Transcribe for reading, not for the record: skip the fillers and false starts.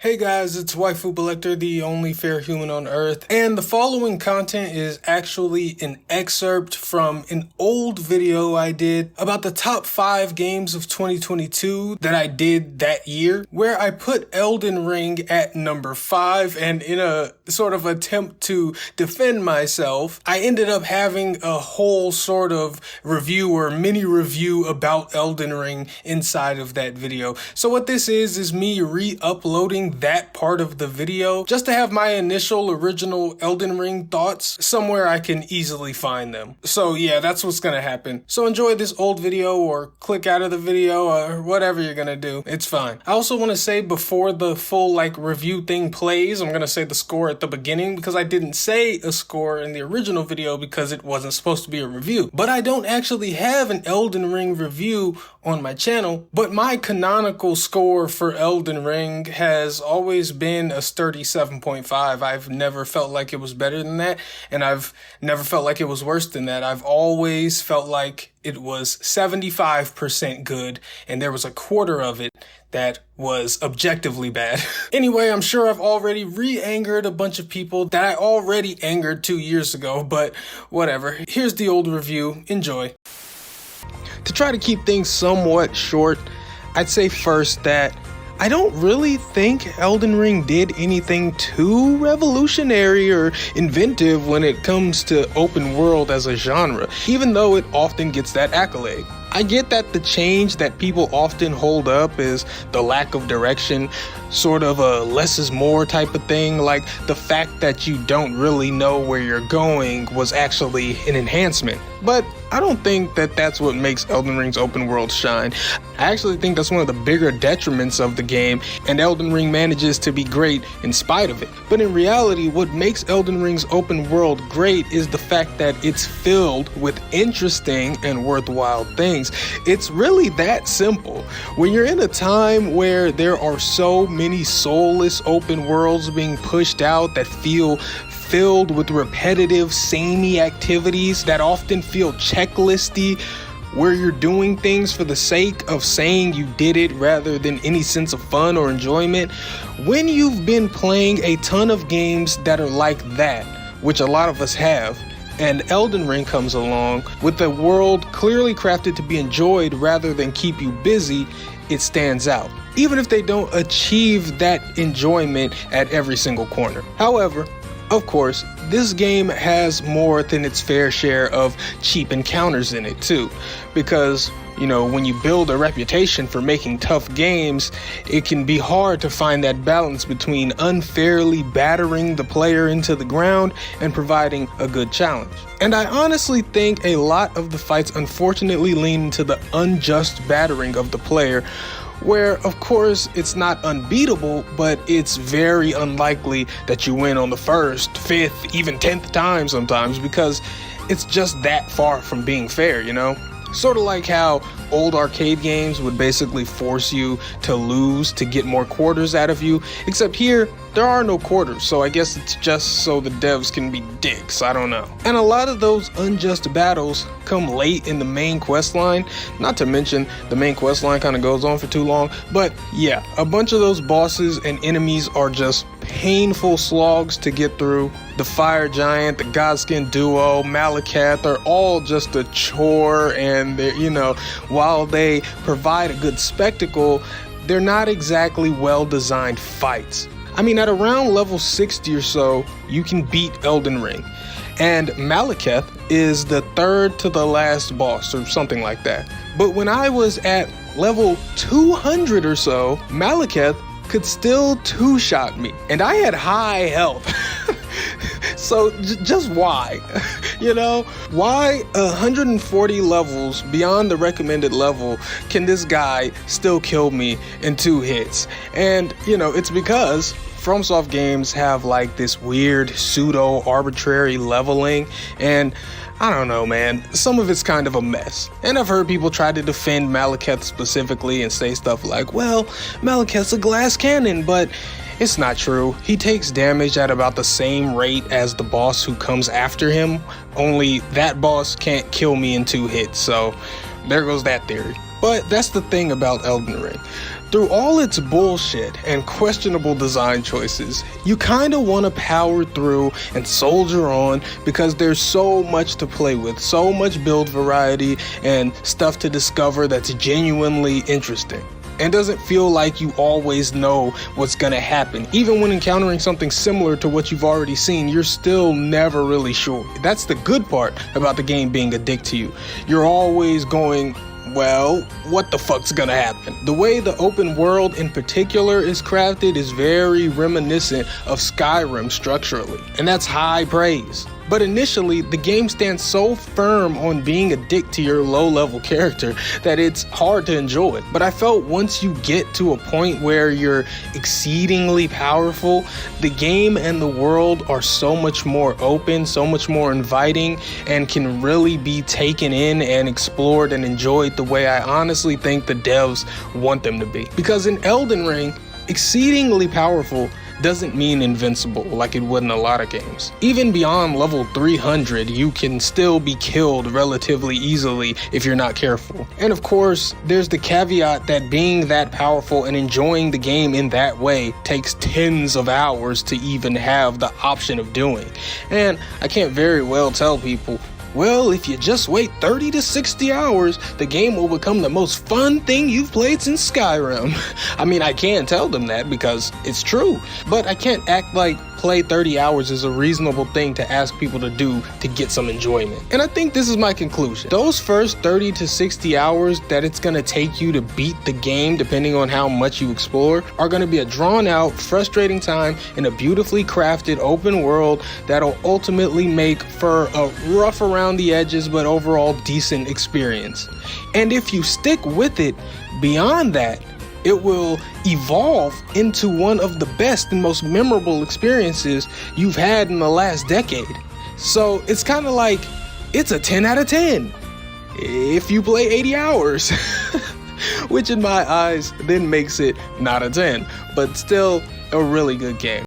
Hey guys, it's Waifu Belector, the only fair human on earth, and the following content is actually an excerpt from an old video I did about the top 5 games of 2022 that I did that year, where I put Elden Ring at number 5, and in a sort of attempt to defend myself, I ended up having a whole sort of review or mini review about Elden Ring inside of that video. So what this is me re-uploading that part of the video just to have my initial original Elden Ring thoughts somewhere I can easily find them. So yeah, that's what's gonna happen. So enjoy this old video or click out of the video or whatever you're gonna do. It's fine. I also want to say before the full review thing plays, I'm gonna say the score at the beginning because I didn't say a score in the original video because it wasn't supposed to be a review. But I don't actually have an Elden Ring review on my channel, but my canonical score for Elden Ring has always been a sturdy 7.5. I've never felt like it was better than that, and I've never felt like it was worse than that. I've always felt like it was 75% good, and there was a quarter of it that was objectively bad. Anyway, I'm sure I've already re-angered a bunch of people that I already angered 2 years ago, but whatever. Here's the old review. Enjoy. To try to keep things somewhat short, I'd say first that I don't really think Elden Ring did anything too revolutionary or inventive when it comes to open world as a genre, even though it often gets that accolade. I get that the change that people often hold up is the lack of direction, sort of a less is more type of thing, like the fact that you don't really know where you're going was actually an enhancement. But I don't think that that's what makes Elden Ring's open world shine. I actually think that's one of the bigger detriments of the game, and Elden Ring manages to be great in spite of it. But in reality, what makes Elden Ring's open world great is the fact that it's filled with interesting and worthwhile things. It's really that simple. When you're in a time where there are so many soulless open worlds being pushed out that feel filled with repetitive, samey activities that often feel checklisty, where you're doing things for the sake of saying you did it rather than any sense of fun or enjoyment, when you've been playing a ton of games that are like that, which a lot of us have, and Elden Ring comes along with a world clearly crafted to be enjoyed rather than keep you busy, it stands out, even if they don't achieve that enjoyment at every single corner. However, of course, this game has more than its fair share of cheap encounters in it too, because when you build a reputation for making tough games, it can be hard to find that balance between unfairly battering the player into the ground and providing a good challenge. And I honestly think a lot of the fights unfortunately lean into the unjust battering of the player, where of course it's not unbeatable, but it's very unlikely that you win on the 1st, 5th, even 10th time sometimes, because it's just that far from being fair, Sort of like how old arcade games would basically force you to lose to get more quarters out of you, except here, there are no quarters, so I guess it's just so the devs can be dicks, I don't know. And a lot of those unjust battles come late in the main quest line, not to mention the main quest line kind of goes on for too long, but yeah, a bunch of those bosses and enemies are just painful slogs to get through. The Fire Giant, the Godskin Duo, Malekith are all just a chore, and while they provide a good spectacle, they're not exactly well-designed fights. I mean, at around level 60 or so, you can beat Elden Ring, and Malekith is the 3rd to the last boss or something like that. But when I was at level 200 or so, Malekith could still two-shot me, and I had high health. So just why? Why 140 levels beyond the recommended level can this guy still kill me in 2 hits? And it's because FromSoft games have this weird pseudo arbitrary leveling, and I don't know, man, some of it's kind of a mess. And I've heard people try to defend Malekith specifically and say stuff like, well, Malekith's a glass cannon, but it's not true. He takes damage at about the same rate as the boss who comes after him, only that boss can't kill me in 2 hits, so there goes that theory. But that's the thing about Elden Ring. Through all its bullshit and questionable design choices, you kinda wanna power through and soldier on because there's so much to play with, so much build variety and stuff to discover that's genuinely interesting. And doesn't feel like you always know what's gonna happen. Even when encountering something similar to what you've already seen, you're still never really sure. That's the good part about the game being a dick to you. You're always going, well, what the fuck's gonna happen? The way the open world in particular is crafted is very reminiscent of Skyrim structurally, and that's high praise. But initially, the game stands so firm on being a dick to your low-level character that it's hard to enjoy. But I felt once you get to a point where you're exceedingly powerful, the game and the world are so much more open, so much more inviting, and can really be taken in and explored and enjoyed the way I honestly think the devs want them to be. Because in Elden Ring, exceedingly powerful doesn't mean invincible like it would in a lot of games. Even beyond level 300, you can still be killed relatively easily if you're not careful. And of course, there's the caveat that being that powerful and enjoying the game in that way takes tens of hours to even have the option of doing. And I can't very well tell people, well, if you just wait 30 to 60 hours, the game will become the most fun thing you've played since Skyrim. I mean, I can tell them that because it's true, but I can't act like play 30 hours is a reasonable thing to ask people to do to get some enjoyment. And I think this is my conclusion. Those first 30 to 60 hours that it's gonna take you to beat the game, depending on how much you explore, are gonna be a drawn out, frustrating time in a beautifully crafted open world that'll ultimately make for a rough around the edges but overall decent experience. And if you stick with it beyond that, it will evolve into one of the best and most memorable experiences you've had in the last decade. So it's kind of like, it's a 10 out of 10 if you play 80 hours, which in my eyes then makes it not a 10, but still a really good game.